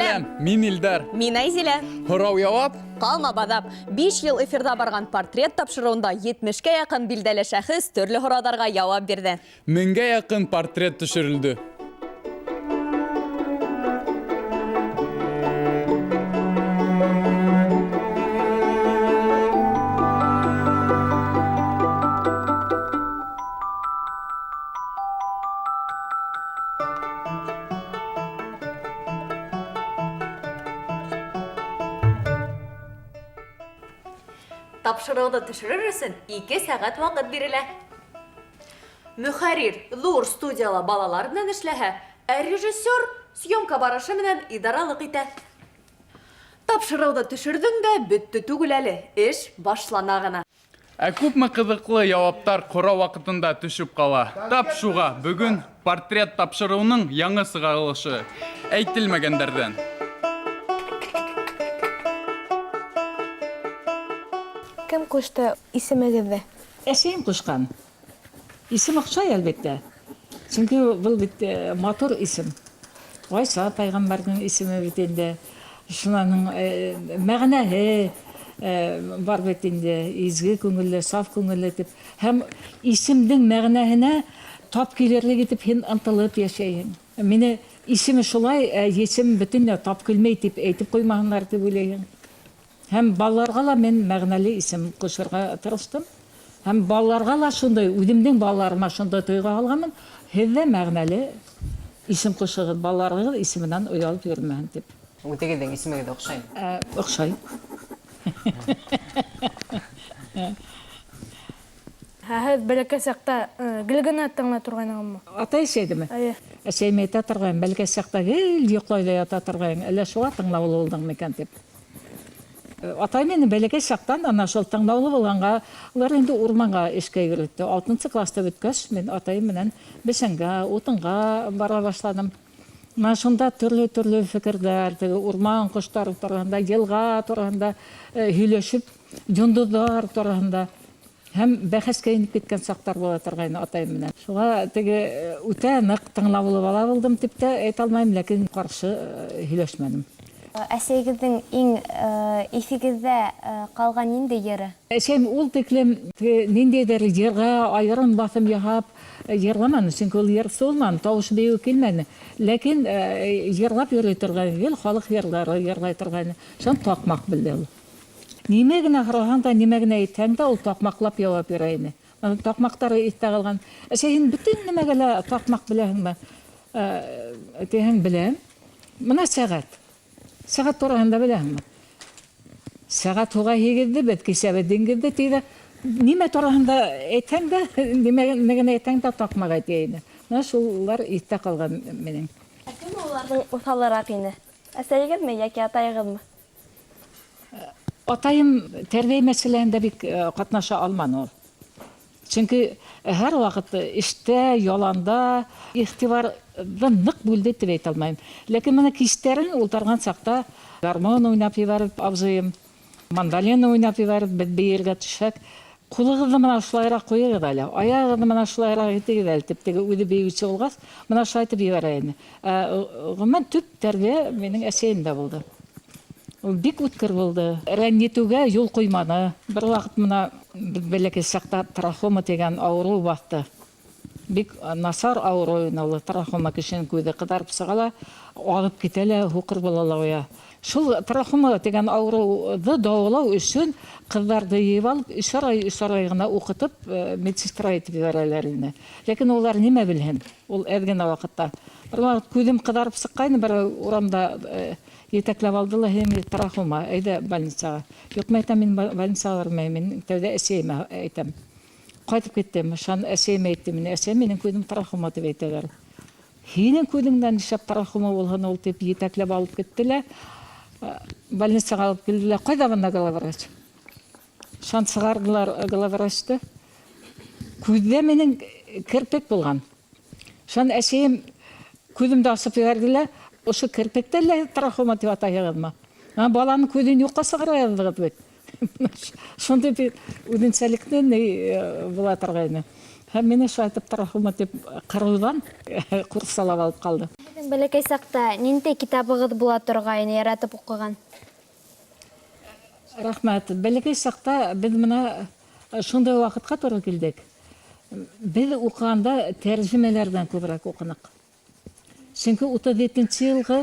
Сәлем, мин Илдар. Мин Айзилә. Һорау явап? Қалма бадап. 5 ел эфирда барған портрет тапшыруында 70-ке якын билдәле шәхес төрле һорауларга явап бирде. 1000-ге якын портрет төшерелде. Тапшыруды төшерер өсөн 2 сәгать вакыт бирелә. Мөхәррир зур студияла балалар белән эшләһә, ә режиссер съемка барышы менән идаралык итә. Тапшыруды төшердең дә бетте түгел әле, эш башлана гына. Ә күпме кызыклы яваптар кора вакытында төшүп кала. Тап шуга бүген портрет тапшыруның яңа сыгарылышы әйтелмәгәндәрдән. Кем кушты исемегезде? Әсәйем кушкан. Исем оҡшай әлбәттә. Чөнки был бит матур исем. Гайса пайғамбарның исеме бит инде. Шуның мәгънәһе бар бит инде. Изге күңелле, саф күңелле дип. Һәм исемдең мәгънәһенә тап килерлек итеп һин ынтылып яшәйһең. Мине исеме шулай, исем бөтенләй тап килмәй дип әйтеп куймаганнар дип уйлыйм. Һәм балаларга ла мен мәгънәле исем кушырга тырыштым. Һәм балаларга ла шундай, үҙемнең балаларыма шундай тойга алганмын. Һеҙ ҙә мәгънәле исем кушығыҙ, балаларығыҙ исеменән оялып йөрөмәһен дип. Үтегеҙҙең исемегеҙ оҡшай. Оҡшай. Һеҙ бәләкәй саҡта гел генә тыңлай торғайнығыҙмы? Ата-әсәйҙеме? Әсәйем әйтә торғайым, бәләкәй саҡта гел йоҡлай ҙа ята торғайым, әллә шуға тыңлаулы булдың микән дип. Атай мені бәләкәй саҡтан ана шул тыңлаулы булғанға, улар инде урманға эшкә йөрөттө. 6-нчы класста бөткәс, мен атайым менән бесәнгә, утынға бара башладым. Шунда төрлө фекерҙәр, урман ҡоштары тураһында, йылға тураһында һөйләшеп, йондоҙҙар тураһында һәм бәхәскә инеп киткән саҡтар була торғайны атайым менән. Шуға теге үтә ныҡ тыңлаулы бала булдым дип тә әйтә алмайым, ләкин ҡаршы һөйләшмәнем. Әсәйегеҙҙең иң иҫегеҙҙә ҡалған ниндәй йыры? Әсәйем ул тиклем ниндәйҙер йырға айырым баҫым яһап йырламаны, сөнки ул йырсы булманы, тауыш бейеү килмәне. Ләкин йырлап йөрөй торғайны, гел халыҡ йырҙары йырлай торғайны. Шун таҡмаҡ белде ул. Нимә генә һораһаң да, нимә генә әйтһәң дә, ул таҡмаҡлап яуап бирә ине. Таҡмаҡтары иҫтә ҡалған. Әсәйем бөтөн нимәгә лә таҡмаҡ беләһеңме? Тиһәң беләм. Бына сәғәт. Сәғәт тураһында беләһеңме? Сәғәт һуға һигеҙҙе, беҙ кисәбеҙ диңгеҙҙе тиҙә. Нимә тураһында әйтһәң дә, нимәгә әйтһәң дә таҡмаҡ әйтә. Мына шулар иҫтә ҡалған минең. Кем уларҙың уҫалыраҡ ине? Әсәйегеҙме йәки атайығыҙмы? Атайым тәрбиә мәсьәләһендә бик ҡатнаша алманы ул. Сөнки һәр ваҡыт эштә, яланда иғтибарҙы ныҡ бүлде тип әйтә алмайым. Ләкин менә кистәрен ултырған саҡта гармон уйнап ебәреп абзыйым, мандолина уйнап ебәреп беҙ бейергә төшһәк, ҡулығыҙҙы мына шулайыраҡ ҡуйығыҙ әле, аяғыҙҙы мына шулайыраҡ итегеҙ әле тип теге үҙе бейеүсе булғас, мына шулай итеп ебәрә ине. Ғөмүмән төп тәрбиә минең әсәйемдә булды. Ул бик үткер булды. Рәнйетеүгә юл ҡуйманы. Бер ваҡыт мына бәләкәй саҡта трахома тигән ауырыу баҫты. Бик насар ауырыу ине ул. Трахома кешенең күҙе ҡыҙарып сыға ла, алып китә лә, һуҡыр була ла уя. Шул трахома тигән ауырыуҙы дауалау өсөн ҡыҙҙарҙы йыйып алып, 3 ай ғына уҡытып, медсестра итеп ебәрәләр ине. Ләкин улар нимә белһен? Ул әҙ генә ваҡытта. Бер ваҡыт күҙем ҡыҙарып сыҡҡайны, бер урамда етәкләп алды ла, һин трахома, әйҙә больницаға. Юҡ, мәйтәм, мин больницаға бармайым, мин тәүҙә әсәйемә әйтәм. Ҡайтып киттем, шан әсәйемә әйтте мине, әсәй, минең күҙем трахома тип әйтәләр. Һинең күҙеңдән нишләп трахома булһын ул тип етәкләп алып китте лә, больницаға алып килделәр. Ҡайҙа бында главврач? Шан сығардылар главврачты. Күҙҙә минең кирпек булған. Шан әсәйем күҙемде асып ебәрҙе лә, ошо кирпектә лә трахома тип атайһығыҙмы? Баланың күҙен юҡҡа сығарайһығыҙ бит. Шундай бер үҙенсәлекле була торғайны. Һәм мине шулай итеп трахома тип ҡырыуҙан курслап алып ҡалды. Бәләкәй саҡта ниндәй китабығыҙ була торғайны яратып уҡыған? Рәхмәт. Бәләкәй саҡта беҙ бына шундай ваҡытҡа тура килдек. Беҙ уҡығанда тәржемәләрҙән күберәк уҡыныҡ. Сөнки 37-нче йылғы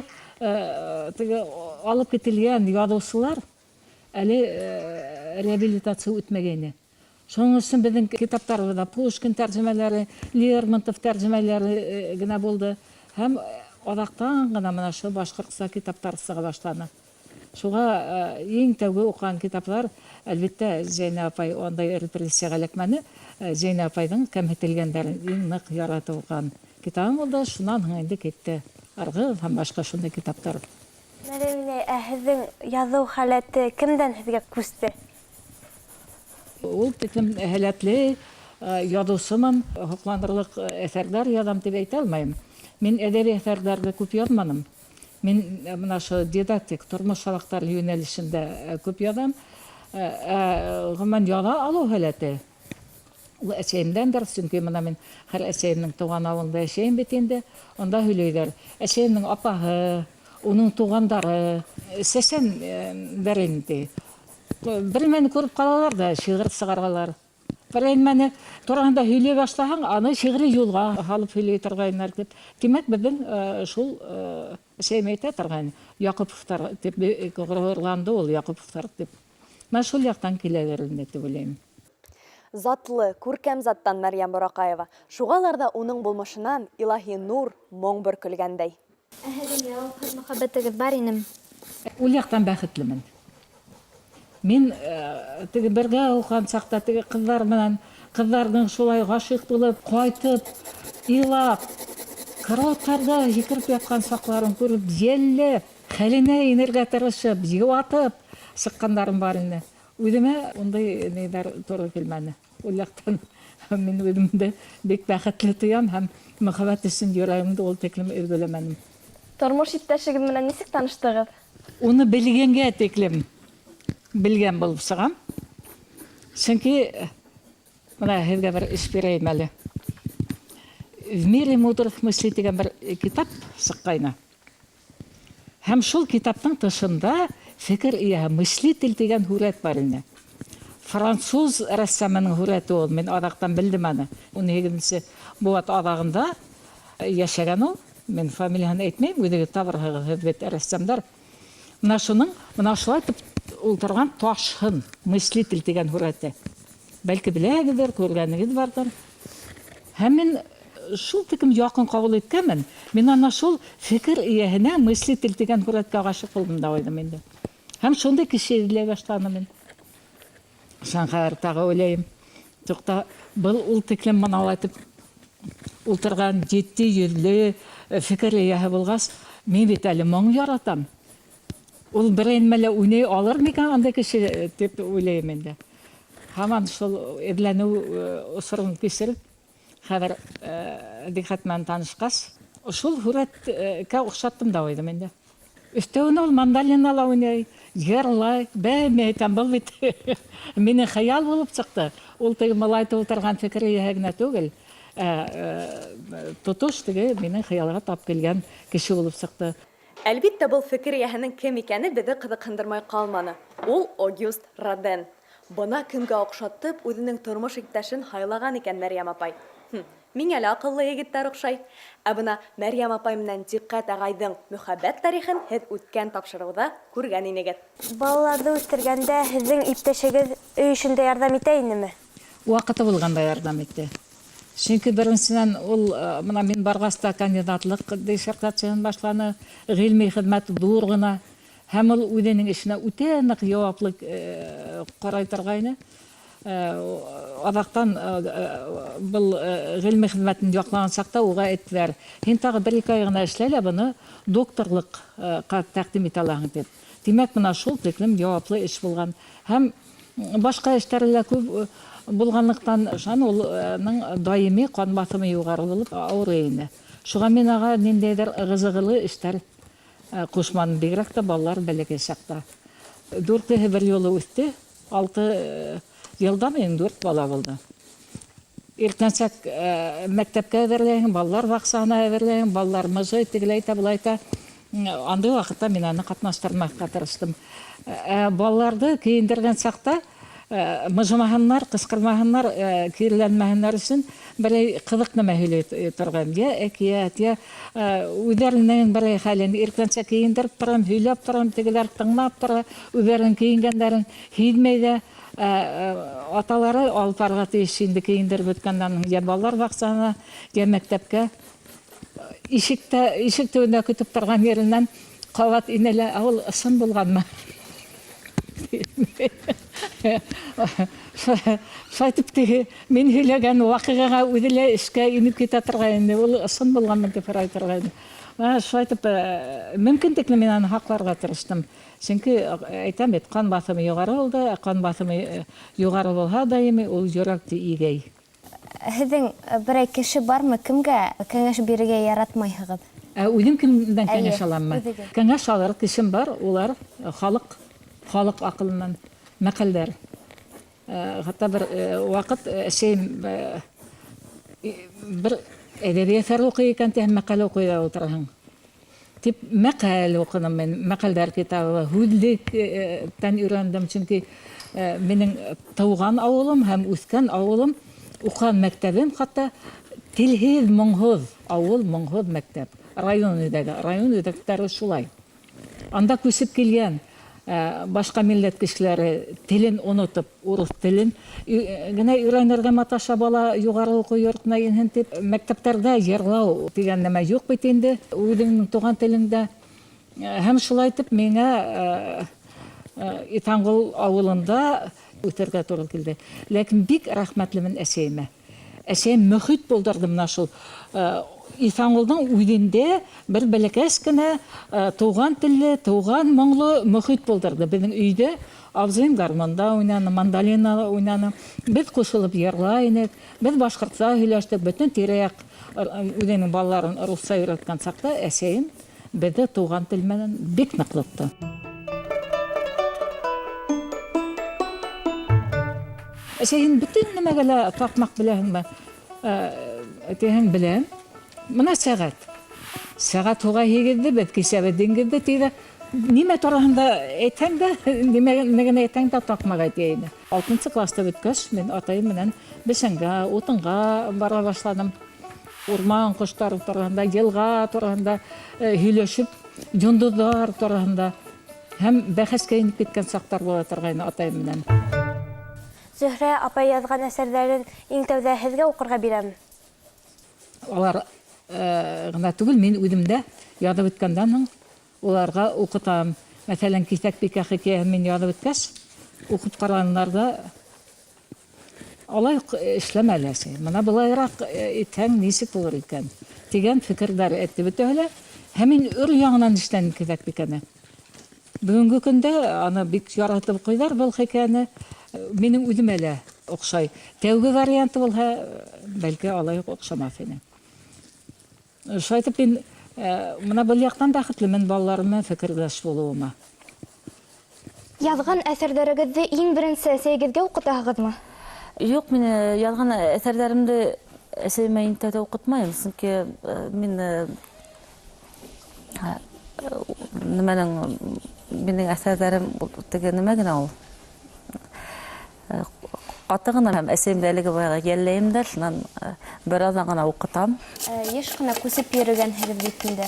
алып кителгән яҙыусылар әле реабилитация үтмәгәйне. Шуның өсөн беҙҙең китаптарыбыҙҙа Пушкин тәржемәләре, Лермонтов тәржемәләре генә булды. Һәм аҙаҡтан ғына мына шул башҡортса китаптар сыға башланы. Шуға иң тәүге уҡыған китаптар, әлбиттә, Зәйнә апай ондай репрессияға эләкмәне. Зәйнә апайҙың кәмһетелгәндәрен иң ныҡ яратып уҡыған китабым булды. Шунан һуң инде китте Арғыҙ һәм башҡа шундай китаптар. Мәрәминә, һеҙҙең яҙыу хәләте кемдән һеҙгә күсте? Ул тиклем һәләтле яҙыусымын, һоҡланырлык әҫәрҙәр яҙам тип әйтә алмайым. Мин әҙәби әҫәрҙәрҙе күп яҙманым. Мин бына шо дидактик, тормош сабаҡтары йүнәлешендә күп яҙам. Ғөмүмән яҙа алыу һәләте. Ул әсәйемдәндер, сөнки мына мин һәр әсәйемнең тыуған ауылында әсәйем бит инде. Онда һөйләйҙәр. Әсәйемнең апаһы, уның туғандары, сәсәндәр инде. Бер мәне күреп ҡалалар да шиғыр сығаралар. Бер мәне тураһында һөйләй башлаһаң, аны шиғри юлға һалып һөйләй торғайнылар дип. Тимәк, беҙҙең шул әсәйем әйтә торғайны. Яҡуповтар дип ғорурланды ул, Яҡуповтар дип. Мен шул яҡтан киләлер инде дип уйлайым. Затлы, күркәм заттан Мәрйәм Бураҡаева. Шуғалар да уның булмышынан илаһи нур, моң бөркөлгәндәй. Һеҙҙең яуапһыҙ мөхәббәтегеҙ бар инем. Ул яҡтан бәхетлемен. Мин теге бергә уҡыған саҡта теге ҡыҙҙар менән, ҡыҙҙарҙың шулай ғашиҡ булып, ҡайтып, илап, карауаттарҙа һикереп ятҡан саҡларын күреп, йәлләп, хәленә инергә тырышып, йыуатып сыҡҡандарым бар ине. Үҙемә ундай нейҙәр туры килмәне. Ул яҡтан мин үҙемде бик бәхетле тоям һәм мөхәббәт өсөн йөрәгемде ул тиклем өҙгөләмәнем. Тормош иптәшегеҙ менән нисек таныштығыҙ? Уны белгәнгә тиклем белгән булып сығам. Сөнки мына һеҙгә бер эш бирәйем әле. В мире мудрых мыслей дигән бер китап сыҡҡайны. Һәм шул китаптың тышында фекер иәһе мыслитель дигән һүрәт бар ине. Француз рәссамының һүрәте ул. Мин аҙаҡтан белдем аны. 17-нче быуат аҙағында йәшәгән ул. Мин фамилияһын әйтмәйем, үҙегеҙ табырһығыҙ, һеҙ бит рәссамдар. Мына шуның, мына шулай ултырған Ташһын, мыслитель дигән һүрәте. Бәлки беләгеҙҙер, күргәнегеҙ барҙыр. Һәм мин шул тиклем яҡын ҡабул иткәнмен. Мин ана шул фекер иәһенә мыслитель дигән һүрәткә ғашиҡ булдым да уйладым инде. Һәм шундай кеше эҙләй башланым мин. Шанхайыр тағы уйлайым. Туҡта, был ул тиклем маналайтып ултырған етди йөҙлө фекер эйәһе булғас, мин бит әле моң яратам. Ул берәйен мәлә уйнай алыр микән андай кеше дип уйлайым инде. Һаман шул эҙләнеү осорон кисереп, хәҙер дихәт менән танышҡас, шул һүрәткә оҡшаттым да уйҙым инде. Өҫтәүенә ул мандолинала уйнай, йырлай, бәймәй әйтәм, был бит минең хыял булып сыҡты. Ул теге малайты ултырған фекер эйәһе генә түгел, тотош теге минең хыялға тап килгән кеше булып сыҡты. Әлбиттә, был фекер эйәһенең кем икәне беҙҙе ҡыҙыҡһындырмай ҡалманы. Ул Огюст Роден. Бына кемгә оҡшатып, үҙенең тормош иптәшен һайлаған икән Мәрйәм апай. Миңә лә аҡыллы егеттәр оҡшай. Ә бына Мәрйәм апай менән Диҡҡәт ағайҙың мөхәббәт тарихын һеҙ үткән тапшырыуҙа күргән инегеҙ. Балаларҙы үҫтергәндә һеҙҙең иптәшегеҙ өй эшендә ярҙам итә инеме? Ваҡыты булғанда ярҙам итте. Сөнки беренсенән ул мына мин барғас та кандидатлыҡ диссертацияһын башланы, ғилми хеҙмәт ҙур ғына, һәм ул үҙенең эшенә үтә ныҡ яуаплы ҡарай торғайны. Аҙаҡтан был ғилми хеҙмәтен яҡлаған саҡта уға әйттеләр, һин тағы 1-2 ай ғына эшлә лә быны докторлыҡҡа тәҡдим итә алаһың дип. Тимәк, бына шул тиклем яуаплы эш булған. Һәм башҡа эштәре лә күп булғанлыҡтан, уның даими ҡан баҫымы юғары булып ауырый ине. Шуға мин аға ниндәйҙер ҡыҙыҡлы эштәр ҡушманым, бигерәк тә балалар бәләкәй саҡта. 4-һе бер юлы үҫте, 6 йылдан 4 бала булды. иртәнсәк мәктәпкә әҙерләйһең, балалар баҡсаһына әҙерләйһең, балалар мыжый, тегеләйтә, булайта. Андый ваҡытта мин аны ҡатнаштырмаҫҡа тырыштым. Балаларҙы кейендергән саҡта мыжымаһыннар, ҡысҡырмаһыннар, киреләнмәһеннәр өсөн берәй ҡыҙыҡ нәмә һөйләй торғайным. Я әкиәт, я үҙҙәренең берәй хәлен иртәнсәк кейендереп торам, һөйләп торам, тегеләр тыңлап тора, үҙҙәренең кейенгәндәрен һиҙмәй ҙә. Аталары алпарға тейеш инде кейендереп бөткәндән, я балалар баҡсаһына, я мәктәпкә. Ишек төбөндә көтөп торған еренән ҡабат инәлә, ул ысын булғанмы? Шайтып теге мин һөйләгән ваҡиғаға үҙе лә эшкә инеп китә торғайны, ул ысын булғанмы дип һорай торғайны. Шайтып мөмкин тиклем мин аны һаҡларға тырыштым. Сөнки әйтәм бит, ҡан баҫымы юғары булды, ҡан баҫымы юғары булһа даими ул йөрәкте игәй. Һеҙҙең берәй кеше бармы, кемгә кәңәш бирергә яратмайһығыҙ? Үҙем кемдән кәңәш аламмы? үҙегеҙ. Кәңәш алыр кешем бар, улар халыҡ аҡылынан мәҡәлдәр. Хатта бер ваҡыт әсәйем бер әҙәби әҫәр уҡый икән тиһәм, мәҡәлә уҡый ҙа ултыраһың. Тип мәҡәл уҡыным мин, мәҡәлдәр китабы, һүҙлектән өйрәндем, сөнки минең тыуған ауылым һәм үҫкән ауылым, уҡыған мәктәбем, хатта телһеҙ, моңһоҙ ауыл, моңһоҙ мәктәп. Район үҙәктәре шулай. Анда күсеп килгән башҡа милләт кешеләре телен онотоп, урыҫ телен генә өйрәнергә маташа бала юғары уҡыу йортона инһен тип, мәктәптәрҙә йырлау тигән нәмә юҡ бит инде, үҙеңнең туған телеңдә. Һәм шулай итеп миңә Итанғол ауылында үҫергә тура килде. Ләкин бик рәхмәтлемен әсәйемә. Әсәйем мөхит булдырды мына шул. Итанғолдың үҙендә бер бәләкәс кенә тыуған телле, тыуған моңло мөхит булдырды. Беҙҙең өйҙә абзыйым гармонда уйнаны, мандолина уйнаны. Беҙ ҡушылып йырлайныҡ, беҙ башҡортса һөйләштек, бөтөн тирә-яҡ үҙенең балаларын русса өйрәткән саҡта әсәйем беҙҙе тыуған тел менән бик ныҡлыҡты. Әсәйен бөтөн нәмәгә лә таҡмаҡ беләһеңме? Тиһәң беләм. Мына сәғәт. Сәғәт һуға һигеҙҙе, беҙ кисәбеҙ диңгеҙҙе тиҙә. Нимә тураһында әйтһәң дә, нимәгән әйтһәң дә таҡмаға тейәйне. 6-нчы класста бөткәс, мин атайым менән бесәнгә, утынға бара башланым. Урман ҡоштары тураһында, йылға тураһында һөйләшеп, йондоҙҙар тураһында һәм бәхәскә инеп киткән саҡтар була торғайны атайым менән. Зөһрә апай яҙған әсәрҙәрен иң тәүҙә һеҙгә уҡырға бирәм. Алар ғына түгел, мин үҙемдә яҙып бөткәндән һуң уларға уҡытам. Мәҫәлән, Киҫәк бикә хикәйәһен мин яҙып бөткәс, уҡып ҡаранылар да, алай эшләмәле әсәй. Мына былайыраҡ итһәң нисек булыр икән? Тигән фекерҙәр әйтте бөтәһе лә. Һәм мин өр-яңынан эшләнем Киҫәк бикәне. Бөгөнгө көндә аны бик яратып ҡуйҙар был хикәйәне. Минең үҙемә лә оҡшай. Тәүге варианты булһа, бәлки алай оҡшамаҫ ине. Шайтып мин мына был яҡтан бәхетлемен балаларыма фекерҙәш булыуыма. Яҙған әсәрҙәрегеҙҙе иң беренсе әсәйегеҙгә уҡытаһығыҙмы? Юҡ, мин яҙған әсәрҙәремде әсәйемә иң тәүҙә уҡытмайым, сөнки мин минең әсәрҙәрем теге нимә генә ул. Ҡаты ғына һәм әсәйемде әлеге баяғы йәлләйем дә, шунан бер аҙҙан ғына уҡытам. Йыш ҡына күсеп йөрөгәнһегеҙ бит инде.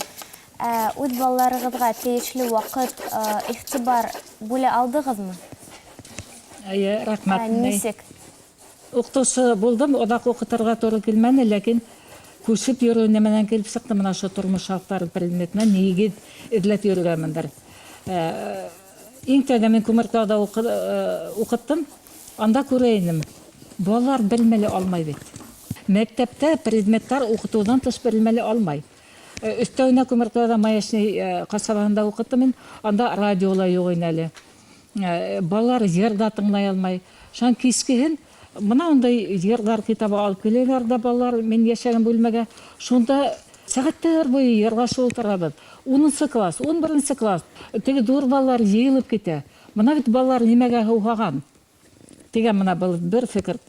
Үҙ балаларығыҙға тейешле ваҡыт, иғтибар бүлә алдығыҙмы? Рәхмәт. Нисек? Уҡытыусы булдым, оҙаҡ уҡытырға тура килмәне, ләкин күсеп йөрөү нәмәнән килеп сыҡты, мына шул тормош шарттары предметына нигеҙ эҙләп йөрөгәнмендер. Иң тәүҙә мин Күмертауҙа уҡыттым. Анда күрәйенем, балалар белмәле алмай бит. Мәктәптә предметтар уҡытыуҙан тыш белмәле алмай. Өҫтәүенә Күмертауҙа Маячный ҡасабаһында уҡыттым мин, анда радиола юҡ ине әле. Балалар йырҙа тыңлай алмай. Шан кискеһен мына ундай йырҙар китабы алып киләләр дә балалар, мин йәшәгән бүлмәгә. Шунда сәғәттәр буйы йырлашып ултырабыҙ. 10-нчы класс, 11-нче класс. Теге ҙур балалар йыйылып китә. Бына бит балалар нимәгә һыуһаған? Тегән менә был бер фикер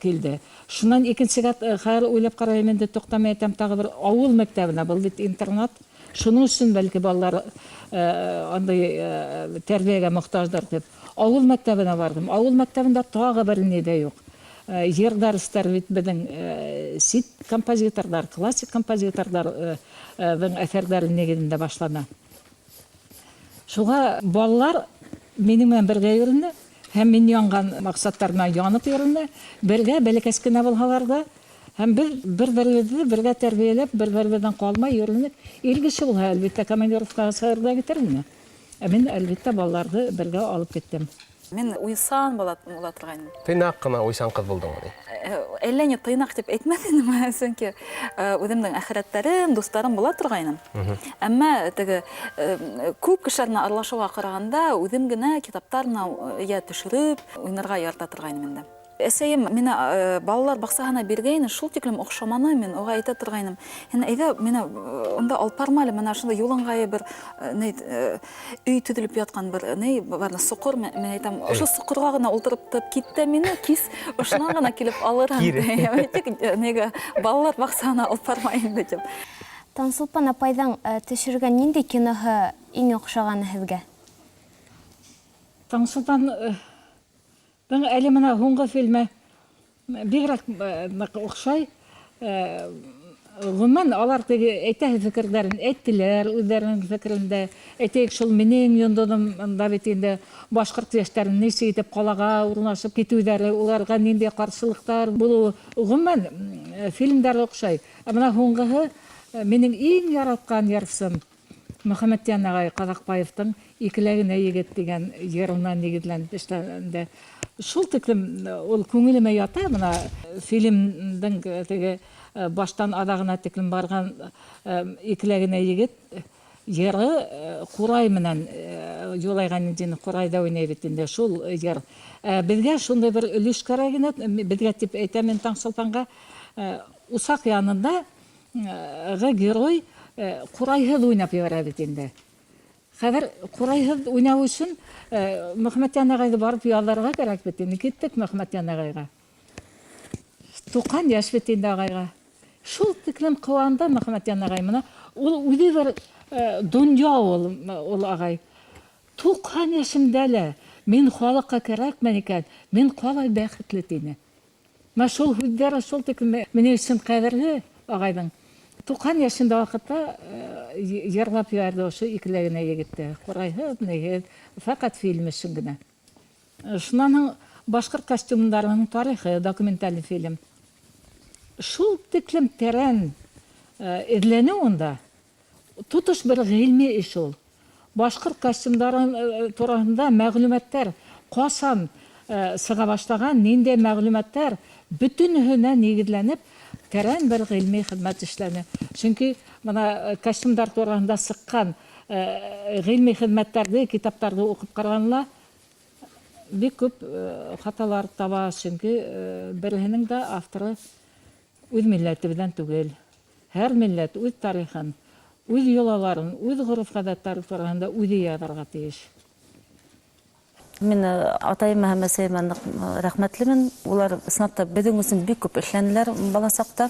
килде. Шуннан икенчегә хәер уйлап карайм инде, туктамый әйтәм, тагы бер авыл мәктәбенә, был бит интернат. Шуның өчен бәлки балалар андай тәрбиягә мохтаҗдыр дип. Авыл мәктәбенә бардым. Авыл мәктәбендә тагы бер ни дә юк. Йыр дәресләр бит безнең сит композиторлар, классик композиторлар әсәрләрен нигезендә башлана. Шуга балалар минем белән бергә йөрүне һәм мин янган максаттарына янып йөрүне, бергә бәләкәс кенә булһалар да, һәм бер-беребезне бергә тәрбияләп, бер-беребездән калмай йөрүне, илгеше булһа, әлбәттә, командировкага сыгырга китермен. Мин әлбәттә балаларны бергә алып киттем. Мен уйсан була торгайным. Тыйнак кына уйсан кыз булдың ди. Әллә не тыйнак дип әйтмәдем, чөнки үземнең әхирәтләрем, дусларым була торгайным. Әмма теге күп кешеләрне аралашуга караганда үзем генә китаптарны я төшереп, уйнарга ярата торгайным инде. Әсәем менә балалар баксаһына биргәйне, шул тиклем охшаманы, мен ога әйтә торгайным. Әйдә, менә онда алып бармалы, менә шунда юлыңгай бер өй төзелеп яткан бер бар, соқыр, мен әйтәм, ошо соқырга гына утырып китте мине, кис ошонан гына килеп алырам. Неге балалар баксаһына алып бармайын дип. Таңсулпан апайдан төшергән нинди киноһы иң охшаганы һезгә? Таңсулпан әле менә һуңгы фильме бигрәк охшай. Гомумән алар теге әйтә фикерләрен әйттеләр, үзләренең фикерендә. Әйтәйек, шул минем йондыдымда бит инде башкорт яшьләрен ничә итеп калага урнашып китүләре, уларга нинди каршылыктар булу. Гомумән фильмдар охшай. Менә һуңгыһы минем иң яраткан ярсым Мөхәммәтҗан агай Казакбаевтың «Икеләгенә егет» дигән йырынан нигезләнеп эшләнгәндә. Шул тиклем ул күңелемә ята, менә фильмдың теге баштан адагына тиклем барган «Икеләгенә егет» йыры Курай менән юлайган инде, Курайда уйный бит инде шул йыр. Безгә шундай бер өлеш кирәк ине, безгә дип әйтәм мин Таңсулпанга, усак янында герой Курайһыҙ уйнап ебәрә бит инде. Хәҙер Курайһыҙ уйнау өсөн Мөхәммәтҗан агайҙы барып ялларга кәрәк бит инде. Киттек Мөхәммәтҗан агайға. 90 яшь бит инде агайға. Шул тиклем ҡыуанды Мөхәммәтҗан агай менә. Ул үҙе бер донъя ул агай. 90 яшында ла мин халыҡҡа кәрәкмен икән, мин ҡалай бәхетле тине. Менә шул һүҙҙәре шул тиклем минең өсөн ҡәҙерле агайҙың. 90 yaşında вакытта йырлап ебәрде ошо «Икеләгенә егетте». Курайһыҙ, нигеҙ, фақат фильм өсөн генә. Шунан башҡорт костюмдарының тарихы, документальный фильм. Шул тиклем тәрән эҙләнеү унда. Тотош бер ғилми эш ул. Башҡорт костюмдары тураһында мәғлүмәттәр ҡасан сыға башлаған, ниндәй мәғлүмәттәр бөтөнөһөнә нигеҙләнеп тәрән бер ғилми хеҙмәт эшләне. Чөнки бына костюмдар тураһында сыҡҡан ғилми хеҙмәттәрҙе, китаптарҙы уҡып ҡарағанда бик күп хаталар таба. Чөнки береһенең дә авторы үҙ милләтебеҙҙән түгел. Һәр милләт үҙ тарихын, үҙ йолаларын, үҙ ғөрөф-ғәҙәттәре тураһында үҙе яҙырға тейеш. Мен атайым һәм әсәйемә рәхмәтлемен. Улар сынапта беҙҙең өсөн бик күп эшләнеләр бала саҡта.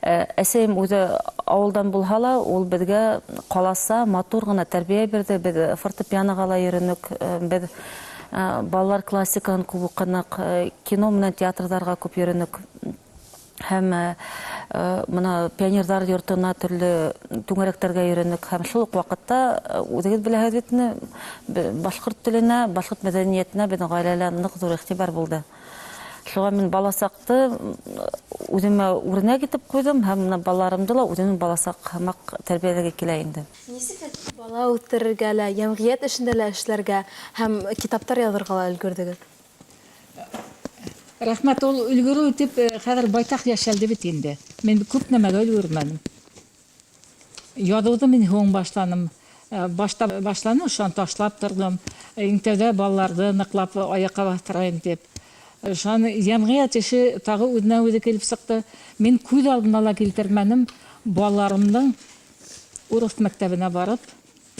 Әсәйем үҙе ауылдан булһа ла, ул беҙгә ҡаласа матур ғына тәрбиә бирҙе. Беҙ фортепианоға ла йөрөнөк, беҙ балалар классикаһын күп уҡыныҡ, кино менән театрҙарға күп йөрөнөк. Һәм мына пионерҙар йортона төрлө түңәрәктәргә йөрөнөк. Һәм шул уҡ ваҡытта үҙегеҙ беләһегеҙ бит инде, башҡорт теленә, башҡорт мәҙәниәтенә беҙҙең ғаиләлә ныҡ ҙур иғтибар булды. Шуға мин бала саҡты үҙемә үрнәк итеп ҡуйҙым һәм балаларымды ла үҙемнең бала саҡ һымаҡ тәрбиәләргә килә инде. Нисек бала үҫтерергә лә, йәмғиәт эшендә лә эшләргә һәм китаптар яҙырға ла өлгөрҙөгөҙ? Рәхмәт, ул өлгөрөү тип хәҙер байтаҡ йәшәлде бит инде. Мин күп нәмәгә өлгөрмәнем. Яҙыуҙы мин һуң башланым. Башта башланы, шуны ташлап торҙом. Иң тәүҙә балаларҙы ныҡлап аяҡҡа баҫтырайым тип. Шуны йәмғиәт эше тағы үҙенә үҙе килеп сыҡты. Мин күҙ алдына ла килтермәнем. Балаларымдың урыҫ мәктәбенә барып,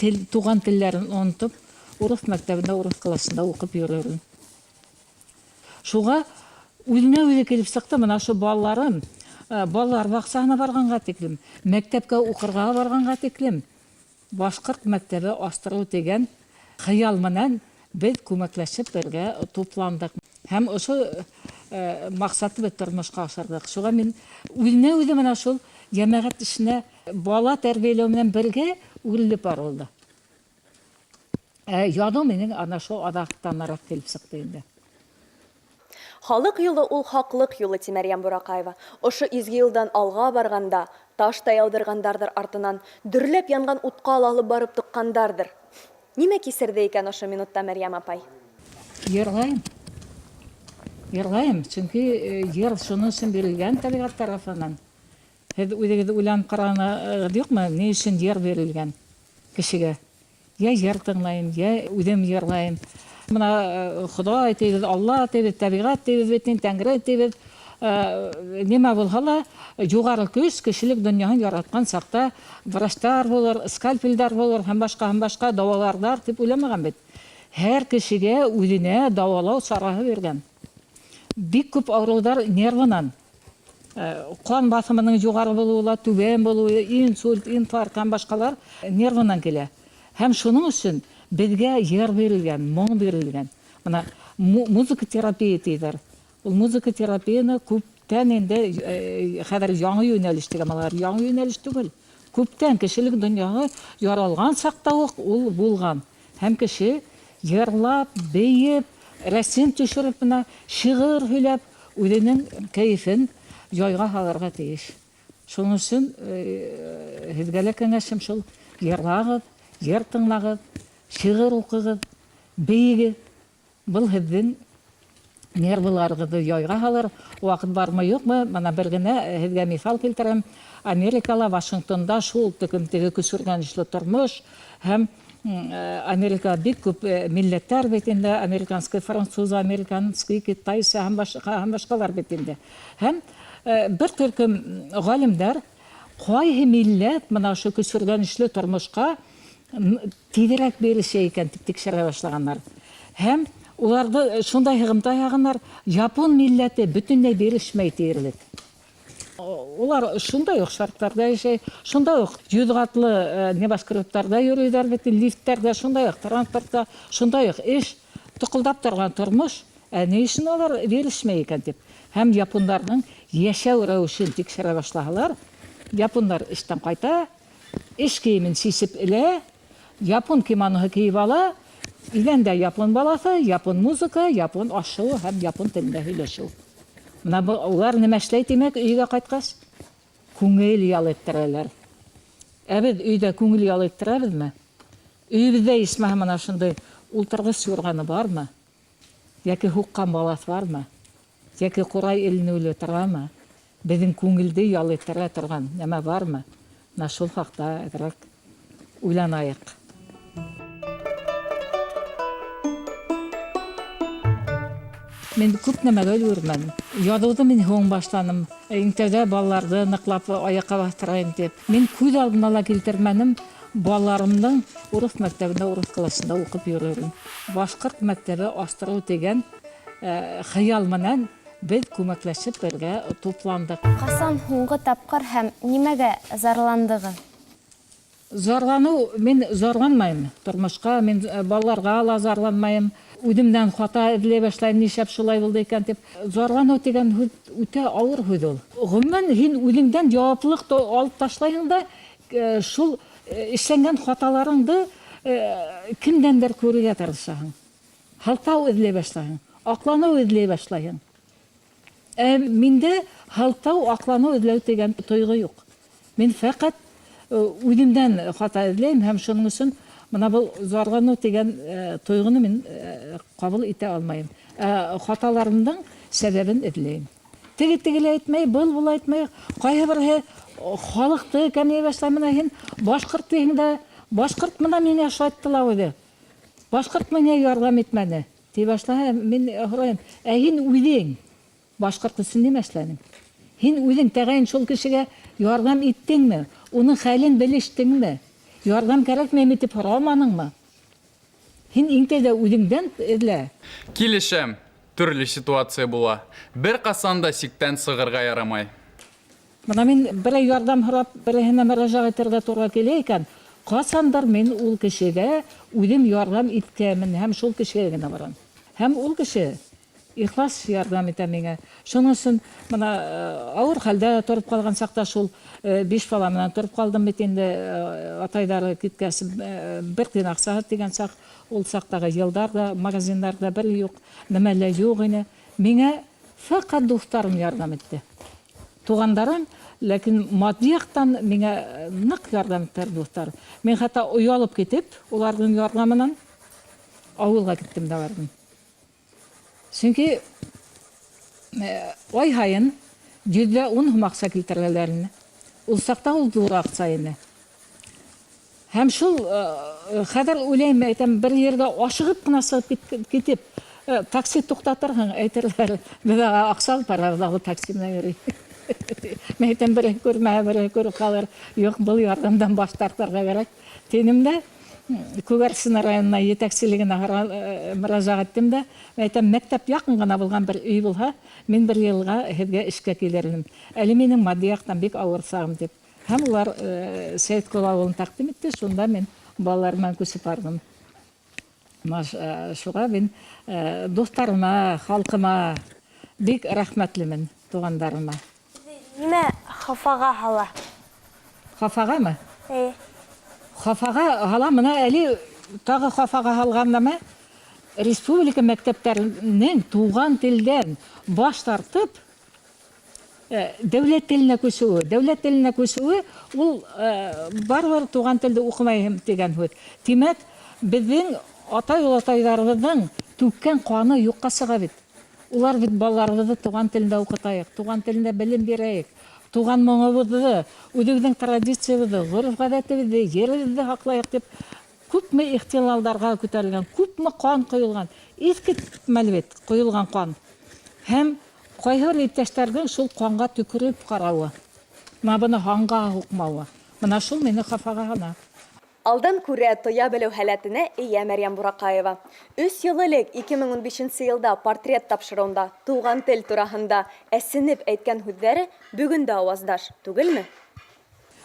туған телләрен онотоп, урыҫ мәктәбендә, урыҫ классында уҡып йөрөрөн. Шуға үзенә үзе килеп сықты, мына шу балаларым, балалар баксасына барганга тиклем, мәктәпкә укырга барганга тиклем, башкорт мәктәбе астыру дигән хыял менән без күмәкләшеп бергә тупландык. Һәм ошо максатты без тормышка ашырдык. Шуға мин үзенә үзе менә шул җәмәгать эшенә бала тәрбияләү менән бергә үрелеп барылды. Яду минең ана шул адактанрак килеп сыкты инде. Халык юлы ул хаклык юлы, ти Мәрьям Буракаева. Ошо изге юлдан алга барганда, таш та яудыргандардыр артынан, дөрләп янган утка алып барып тыккандардыр. Нимә кисерде икән ошо минутта Мәрьям апай? Йырлайым. Йырлайым, чөнки йыр шуның өчен бирелгән табигать тарафынан. Һез үзегез уйланып караганыгыз юкмы, ни өчен йыр бирелгән кешегә? Я йыр тыңлайым, я үзем йырлайым. Мына Ходай тибез, Алла тибез, табигать тибез, битен Тәңре тибез. Нимә булһа ла, югары көч кешелек дөньяны яраткан сакта врачтар булыр, скальпельдар булыр, һәм башка давалардар дип уйламаган бит. Һәр кешегә үзенә давалау сарыгы биргән. Бик күп авырулар нервынан. Кан басымының югары булуы, түбән булуы, инсульт, инфаркт һәм башкалар нервынан килә. Һәм шуның өчен безгә йыр бирелгән, моң бирелгән. Мына музыка терапия диләр. Ул музыка терапияны күптән инде хәзер яңа юнәлеш тигәнләр, яңа юнәлеш түгел. Күптән кешелек дөньяга яралган сакта ук ул булган. Һәм кеше йырлап, бейеп, рәсем төшереп, мына шигырь һөйләп, үзенең кайфын яйга халарга тиеш. Шуның өчен һезгә лә кәңәшем шул: йырлагыз, йыр тыңлагыз, шигырь укыгыз, бейегез. Был һезнең нервларыгызды яйга халар. Вакыт бармы юкмы? Мына бер генә һезгә мисал килтерәм. Америкала, Вашингтонда шул текемтеге күсергәнешле тормыш һәм Америка бик күп милләттәр бит инде, американский, француз, американский, китайцы һәм башкалар бит инде. Һәм бер төркем галимнәр кайһы милләт менә шу күсергәнешле тормышка тизрәк беришә икән дип тикшерә башлаганнар. Һәм уларды шундай һыгымта ягыннар, Япон милләте бөтенләй бирешмәй тиерлек. Улар шундай ук шартларда яшәй, шундай ук йөҙгатлы небоскрептарда йөрөйҙәр бит, лифттәрдә, шундай ук транспортта, шундай ук эш, туҡылдап торған тормош, ни өсөн алар бирешмәй икән дип. Һәм япондарның йәшәү рәүешен тикшерә башлаһалар, япондар эштән ҡайта, эш кейемен сисеп элә, япон кимоноһы кейеп ала, иләндә япон баласы, япон музыка, япон ашыу һәм япон телендә һөйләшеү. Мына улар нимә эшләй тимәк, өйгә ҡайтҡас? Күңел ял иттерәләр. Беҙ өйҙә күңел ял иттерәбеҙме? Өйөбөҙҙә исмәһә мына шундай ултырғыс юрғаны бармы? Йәки һуҡҡан балаҫ бармы? Йәки ҡурай эленеүле торамы? Беҙҙең күңелде ял иттерә торған нәмә бармы? Мына шул хаҡта әҙерәк уйланайыҡ. Мен күп нәмәгә өлгөрмәнем. Яҙыуҙы мин һуң башланым. Иң тәүҙә балаларҙы ныҡлап аяҡҡа баҫтырайым тип. Мин күҙ алдына ла килтермәнем. Балаларымдың урыҫ мәктәбендә, урыҫ классында уҡып йөрөрөм. Башҡорт мәктәбе астырыу тигән хыял менән беҙ күмәкләшеп бергә тупландык. Ҡасан һуңғы тапҡыр һәм нимәгә зарландығыҙ? Зарланыу, мин зарланмайым тормошҡа, мин балаларға ла зарланмайым. Үҙемдән хата эҙләй башлайым, нишләп шулай булды икән дип. Зарланыу тигән һүҙ үтә ауыр һүҙ ул. Ғөмүмән, һин үҙеңдән яуаплылыҡ алып ташлайһың да, шул эшләнгән хаталарыңды кемдәндер күрергә тырышаһың. Һылтау эҙләй башлайһың, аҡланыу эҙләй башлайһың. Миндә һылтау, аҡланыу эҙләү тигән тойғо юҡ. Мин фәҡәт үҙемдән хата эҙләйем һәм шуның өсөн мына был зарланыу тигән тойғоно мин ҡабул итә алмайым. Хаталарымдың сәбәбен эҙләйем. Теге-тегеле әйтмәй, был әйтмәй, ҡайһы береһе халыҡты кәмей башлай, мына һин башҡорт тиһең дә, башҡорт мына миңә шайтты ла үҙе. Башҡорт миңә ярҙам итмәне. Ти башлаһа, мин һорайым, һин үҙең башҡорт өсөн нимә эшләнең? Һин үҙең тәғәйен шул кешегә ярҙам иттеңме? Уның хәлен белештеңме? Ярҙам кәрәкмәйме тип һораманыңмы? Һин иң тәүҙә үҙеңдән эҙлә. Килешәм. Төрле ситуация була. Бер касан да сиктән сығырға ярамай. Мына мин берәй ярдәм һорап, берәйһенә мөрәҗәгать итәргә туры килә икән, касандыр мин ул кешегә үҙем ярдәм иткәнмен һәм шул кешегә генә барам. Һәм ул кеше ихлас ярдәм итә миңә. Шуның өсөн мына авыр хәлдә торып калган сакта шул 5 бала менән торып калдым бит инде атайдары киткәс бер тиен акча дигән сак, ул сактагы йылдарда магазиннарда бер юк, нәмә лә юк ине. Миңә фақат дуҫтарым ярдәм итте. Туғандарым, ләкин матди яктан миңә ныҡ ярдәм иттеләр дуҫтар. Мин хәтта уялып китеп, уларҙың ярдәменән ауылға киттем дә бардым. Сөнки ай һайын 110 һум аҡса килтерәләр ине. Ул саҡта ул ҙур аҡса ине. Һәм шул хәҙер уйлайым, әйтәм, бер ергә ашығып ҡына сығып китеп, такси туҡтатырһың, әйтерләр, беҙ аҡса алып барабыҙ, такси менән йөрөй. Мен әйтәм, берәй күрмәһә, берәй күреп ҡалыр. Юҡ, был ярҙамдан баш тартырға кәрәк. Тинем дә, Күгәрсен районына етәкселегенә мөрәжәғәт иттем дә, әйтәм, мәктәп яҡын ғына булған бер өй булһа, мин бер йылға һеҙгә эшкә килермен. Әле минең матди яҡтан бик ауыр сағым дип. Һәм улар Сәйетҡол ауылын тәҡдим итте, шунда мин балалар менән күсеп бардым. Шуға мин дуҫтарыма, халҡыма бик рәхмәтлемен, туғандарыма. Нимә хафаға һала? Хафағамы? Хафаға һала, мына әле тағы хафаға һалған нәмә, республика мәктәптәренең туған телдән баш тартып, дәүләт теленә күсеүе. Дәүләт теленә күсеүе ул барыбер туған телде уҡымайһың дигән һүҙ. Тимәк, беҙҙең атай-олатайҙарыбыҙҙың түккән ҡаны юҡҡа сыға бит. Улар бит балаларыбыҙҙы туған телендә уҡытайыҡ, туған телендә белем бирәйек. Туған моңобоҙҙо, үҙебеҙҙең традициябыҙҙы, ғөрөф-ғәҙәтебеҙҙе, еребеҙҙе һаҡлайыҡ дип, күпме ихтилалдарға күтәрелгән, күпме ҡан ҡойолған, иҫкетмәле бит ҡойолған ҡан. Һәм ҡайһы бер иптәштәрҙең шул ҡанға төкөрөп ҡарауы, быны һанға һуҡмауы. Бына шул мине хафаға һана. Алдан күрә тоя белеү һәләтенә эйә Мәрйәм Бураҡаева. 3 йыл элек 2015 йылда портрет тапшырыуында туған тел тураһында әсенеп әйткән һүҙҙәре бөгөн дә ауаздаш, түгелме?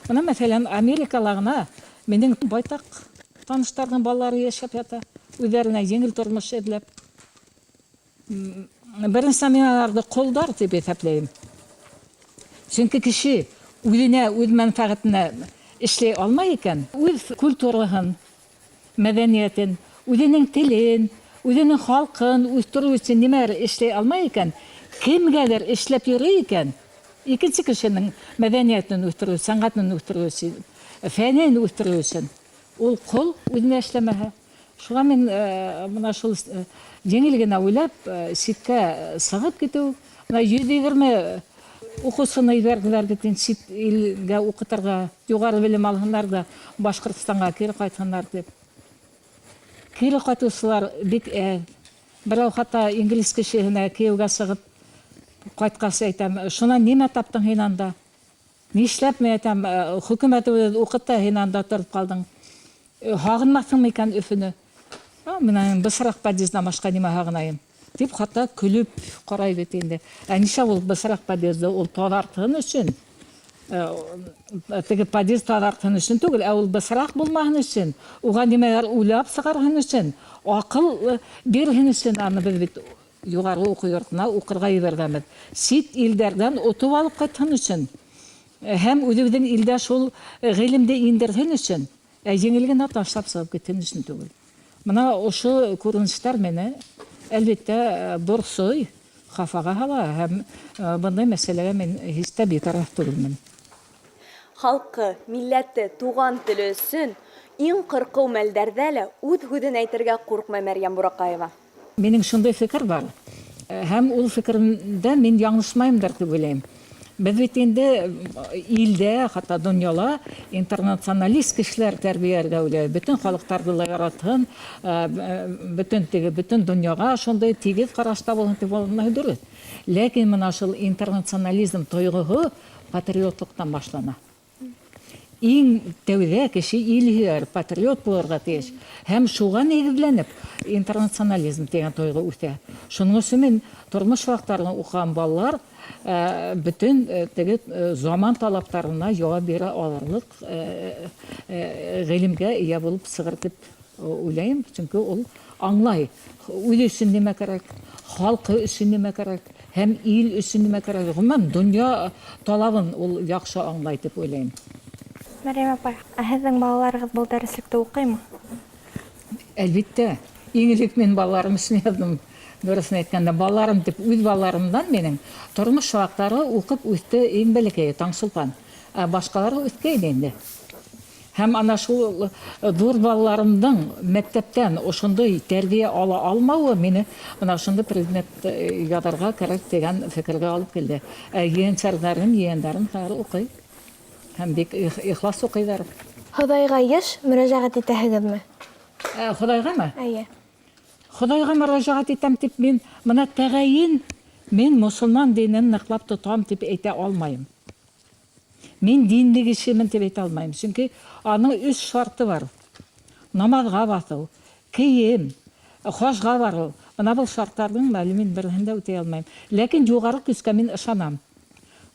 Бына мәҫәлән, Америкала ғына минең байтаҡ таныштарҙың балалары йәшәп ята, үҙҙәренә еңел тормош эҙләп. Беренсе мин аларҙы ҡолдар тип иҫәпләйем. Сөнки кеше үҙенә, үҙ мәнфәғәтенә эшләй алмай икән, үҙ культураһын, мәҙәниәтен, үҙенең телен, үҙенең халҡын үҫтереү өсөн нимәлер эшләй алмай икән, кемгәлер эшләп йөрөй икән, икенсе кешенең мәҙәниәтен үҫтереү, сәнғәтен үҫтереү өсөн, фәнен үҫтереү өсөн, ул ҡол үҙенә эшләмәһә. Шуға мин бына шул еңел генә уйлап, ситкә сығып китеү, 120 уҡыусыны ебәрҙеләр бит сит илгә уҡытырға, юғары белем алһындар да Башҡортостанға кире ҡайтһындар дип. Кире ҡайтыусылар бик әҙ. Берәү хатта инглиз кешеһенә кейәүгә сығып ҡайтҡас әйтәм, шунан нимә таптың һин анда? Нишләп мен әйтәм, хөкүмәтебеҙ уҡытты, һин анда тороп ҡалдың. Һағынмаҫһыңмы икән Өфөнө? Мен бысыраҡ подъездан башҡа нимә һағынайым? Тип хатта көлөп ҡарай бит инде. Нишләп ул бысыраҡ подъезды ул таҙартһын өсөн? Теге подъезд таҙартһын өсөн түгел, ә ул бысыраҡ булмаһын өсөн, уға нимәләр уйлап сығарһын өсөн, аҡыл бирһен өсөн, аны беҙ бит юғары уҡыу йортона уҡырға ебәргәнбеҙ. Сит илдәрҙән отоп алып ҡайтһын өсөн. Һәм үҙебеҙҙең илдә шул ғилемде индерһен өсөн, ә еңел генә ташлап сығып китһен өсөн түгел. Бына ошо күренештәр мине әлбиттә борсой, хафаға һала, һәм бындай мәсьәләгә мин һис тә битараф түгелмен. Халҡы, милләте, туған теле өсөн иң ҡырҡыу мәлдәрҙә лә үҙ һүҙен әйтергә ҡурҡмай Мәрйәм Бураҡаева. Минең шундай фекер бар. Һәм ул фекеремдә мин яңылышмайымдар дип уйлайым. Беҙ бит инде илдә, хатта донъяла интернационалист кешеләр тәрбиәләргә уйлай. Бөтөн халыҡтарҙы ла яратһын, бөтөн донъяға шундай тигеҙ ҡарашта булһын тип уйлай дөрөҫ. Ләкин бына шул интернационализм тойғоһо патриотлыҡтан башлана. иң тәүҙә кеше илһөйәр, патриот булырға тейеш. Һәм шуға нигеҙләнеп интернационализм дигән тойғо үҫә. Шуның өсөн мин тормош ваҡыттарын уҡыған балалар бөтөн теге заман талаптарына яуап бирә алырлык ғилемгә ия булып сығыр дип уйлайым. Чөнки ул аңлай, үҙе өсөн нимә кәрәк, халҡы өсөн нимә кәрәк, һәм ил өсөн нимә кәрәк. Ғөмүмән, донъя талабын ул яҡшы аңлай дип уйлайым. Мәрйәм апай, һеҙҙең балаларығыҙ был дәреслектә уҡыймы? Әлбиттә, иң элек мин балаларым өсөн яҙҙым. Дөрөҫөн әйткәндә, балаларым дип үҙ балаларымдан минең тормош шараҡтары уҡып үҫте иң бәләкәйе Таңсулпан. Башҡалары үҫкәйне инде. Һәм ана шул ҙур балаларымдың мәктәптән ошондай тәрбиә ала алмауы мине ана шундай предмет яҙырға кәрәк дигән фекергә алып килде. Ейәнсәрҙәрем, ейәндәрем хәҙер уҡый. Һәм бик ихлас уҡыйҙар. Хоҙайға йыш мөрәжәғәт итәһегеҙме? Хоҙайғамы? Әйе. Хоҙайға мөрәжәғәт итәм тип мин бына тәғәйен мин мосолман динен ныҡлап тотам тип әйтә алмайым. Мин динле кешемен дип әйтә алмайым. Сөнки аның 3 шарты бар. Намаҙға баҫыу, кейем, хажға барыу. Бына был шарттарҙың мәлумен береһен дә үтәй алмайым. Ләкин юғары көскә мин ышанам.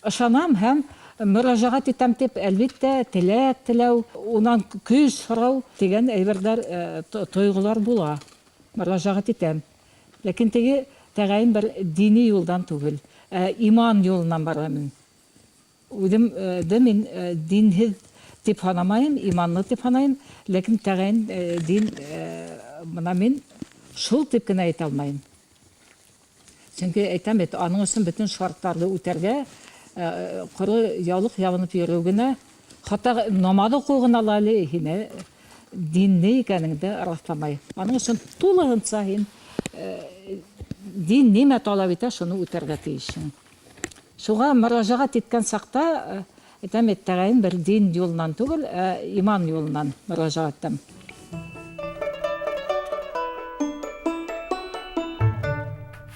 Ышанам һәм мөрәжәғәт итәм тип, әлбиттә, теләк теләү, унан көс һорау дигән әйберҙәр, тойғолар була. Мөрәжәғәт итәм. Ләкин теге тәғәйен бер дини юлдан түгел, иман юлынан барамын. Үҙемде мин динһеҙ дип һанамайым, иманлы дип һанайым, ләкин тәғәйен дин бына мин шул дип кенә әйтә алмайым. Сөнки әйтәм бит, аның өсөн бөтөн шарттарҙы үтәргә, ҡоро яулыҡ ябынып йөрөү генә, хатта намаҙ уҡыу ғына ла әле һине динле икәнеңде раҫламай. Аның өсөн тулыһынса һин дин нимә талап итә, шуны үтәргә тейешһең. Шуға мөрәжәғәт иткән саҡта, әйтәм бит, тәғәйен бер дин юлынан түгел, иман юлынан мөрәжәғәт итәм.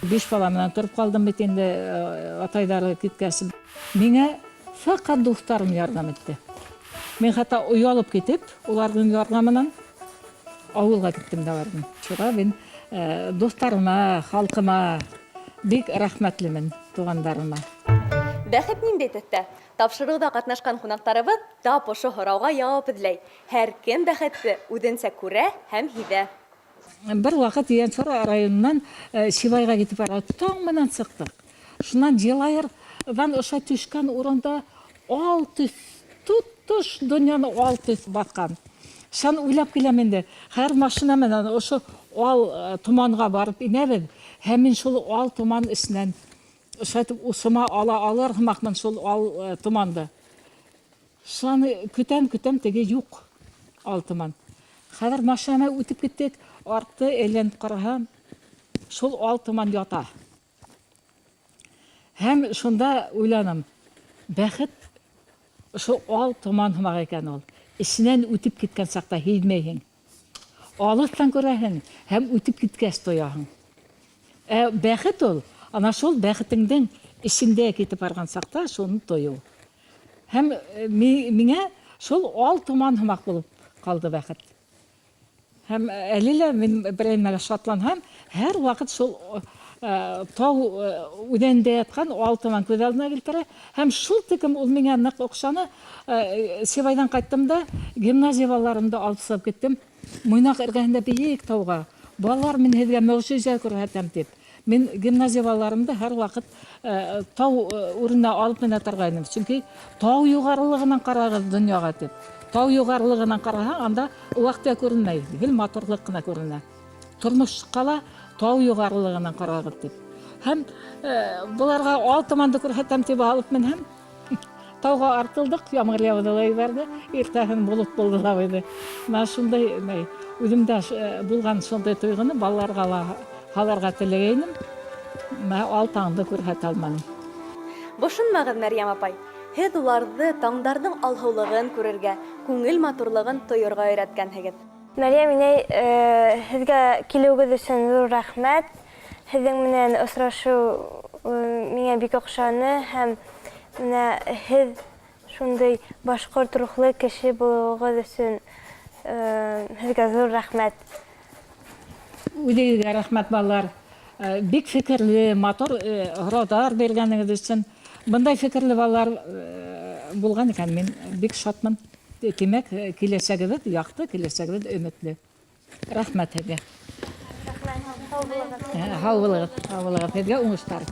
Биш бала менән тороп ҡалдым бит инде, атайҙары киткәс. Миңә фәҡәт дуҫтарым ярҙам итте. Мин хатта оялып китеп, уларҙың ярҙамынан ауылға киттем дә бардым. Шуға мин дуҫтарыма, халҡыма бик рәхмәтлемен, туғандарыма. Бәхет ниндәй төҫтә? Тапшырыуҙа ҡатнашҡан ҡунаҡтарыбыҙ тап ошо һорауға яуап эҙләй. Һәр кем бәхетте үҙенсә күрә һәм һиҙә. Бер ваҡыт Ейәнсур районынан Сибайға китеп бара. Таң менән сыҡтык. Шунан Җылайырҙан ошо төшкән урында ал төҫ, тотош донъяны ал төҫ баҫҡан. Шан уйлап киләм инде. Һәр машина менән ошо ал томанға барып инәбеҙ. Һәм мин шул ал томан эсенән ошайтып усыма ала алыр һымаҡмын шул ал томанды. Шан көтәм теге юҡ ал томан. Хәҙер машина үтеп киттек. Арты әйләнеп ҡараһам, шул ал томан ята. Һәм шунда уйланым, бәхет шул ал томан һымаҡ икән ул. Эсенән үтеп киткән саҡта һиҙмәйһең. Алыҫтан күрәһең, һәм үтеп киткәс тояһың. Бәхет ул, ана шул бәхетеңдең эсендә китеп барған саҡта шуны тойоу. Һәм миңә шул ал томан һымаҡ булып ҡалды бәхет. Һәм әле лә мин берәймәлә шатланһам, һәр ваҡыт шул тау үҙәндә ятҡан ал томан күҙ алдына килтерә. Һәм шул тиклем ул миңә ныҡ оҡшаны. Сибайҙан ҡайттым да, гимназия балаларымды алып сығып киттем. Муйнаҡ эргәһендә бейек тауға. Балалар, мин һеҙгә мөғжизә күрһәтәм тип. Мин гимназия балаларымды һәр ваҡыт тау үренә алып менә торғайным. Сөнки тау юғарылығынан ҡарағыҙ донъяға тип. Тау юғарылығынан ҡараһаң, анда ваҡта күренмәй, гел матурлыҡ ҡына күренә. Тормош ҡала тау юғарылығынан ҡарағыҙ тип. Һәм быларға ал томанды күрһәтәм тип алып менһәм, тауға артылдыҡ, ямғыр яуҙы ла ебәрҙе, иртәһен болот булды ла ҡуйҙы. Мына шундай үҙемдә булған шундай тойғоно балаларға ла һаларға теләгәйнем, ал таңды күрһәтә алманым. Бошонмағыҙ, Мәрйәм апай. Һеҙ уларҙы таңдарҙың алһыулығын күрергә, күңел матурлығын тойорға өйрәткәнһегеҙ. Мәрйәм инәй, һеҙгә килеүегеҙ өсөн ҙур рәхмәт. Һеҙҙең менән осрашыу миңә бик оҡшаны һәм менә һеҙ шундай башкорт рухлы кеше булугыз өчен сезгә зур рәхмәт. Үдегезгә рәхмәт балалар. Бик фикерле, матур орадар бергәнегез өчен. Бындай фикерле балалар булган икән, мин бик шатмын. Димәк, киләчәгебез яхты, киләчәгебез өметле. Рәхмәт һеҙгә. Һау булыгыз, һеҙгә уңыштар.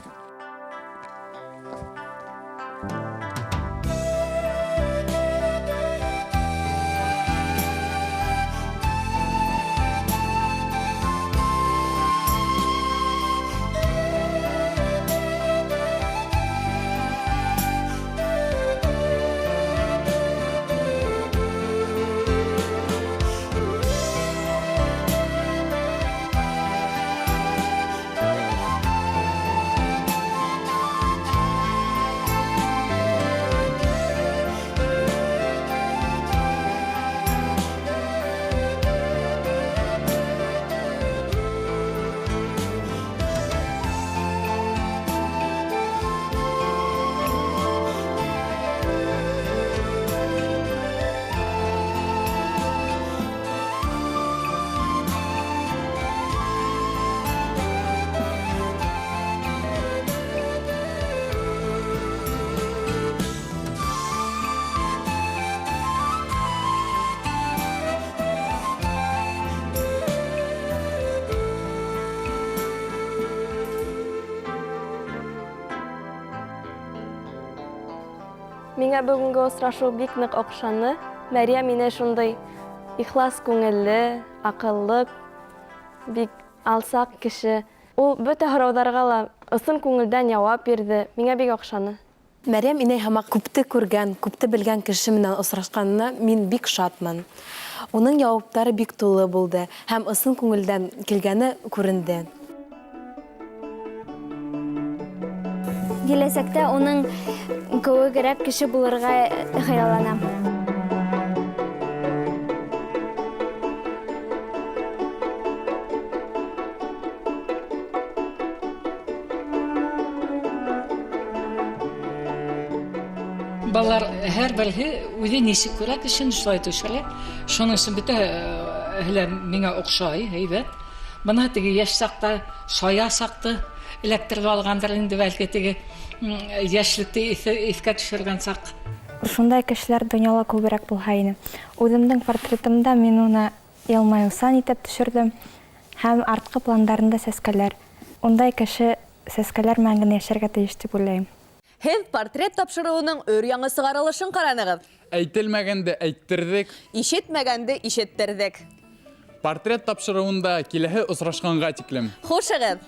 Миңа бүгінгі осрашу бик нык оҡшаны. Мәрйәм мине шундай ихлас күңелле, аҡыллы, бик алсаҡ кеше. Ул бөтә һорауҙарға ла ысын күңелдән яуап бирҙе. Миңа бик оҡшаны. Мәрйәм инәй һамаҡ күпте күргән, күпте белгән кеше менән осрашҡанына мин бик шатмын. Уның яуаптары бик тулы булды һәм ысын күңелдән килгәне күренде. Киләсәктә уның кеүегерәк кеше булырға хыялланам. Балалар һәр береһе үҙе нисек күрә кешене шулай төшөрә. Шуның өсөн бөтә миңа оҡшай, һәйбәт. Бына теге йәш саҡта, шая саҡты эләктереп алғандар инде бәлки теге йәшлекте иҫкә төшөргән саҡ. Шундай кешеләр донъяла күберәк булһа ине. Үҙемдең портретымда мин уны йылмайыусан итеп төшөрҙөм һәм артҡы пландарында сәскәләр. Ундай кеше сәскәләр менән генә йәшәргә тейеш дип уйлайым. Һеҙ портрет тапшырыуының өр-яңы сығарылышын ҡаранығыҙ. Әйтелмәгәнде әйттерҙек. Ишетмәгәнде ишеттерҙек. Портрет тапшырыуында киләһе осрашҡанға тиклем. Хушығыҙ.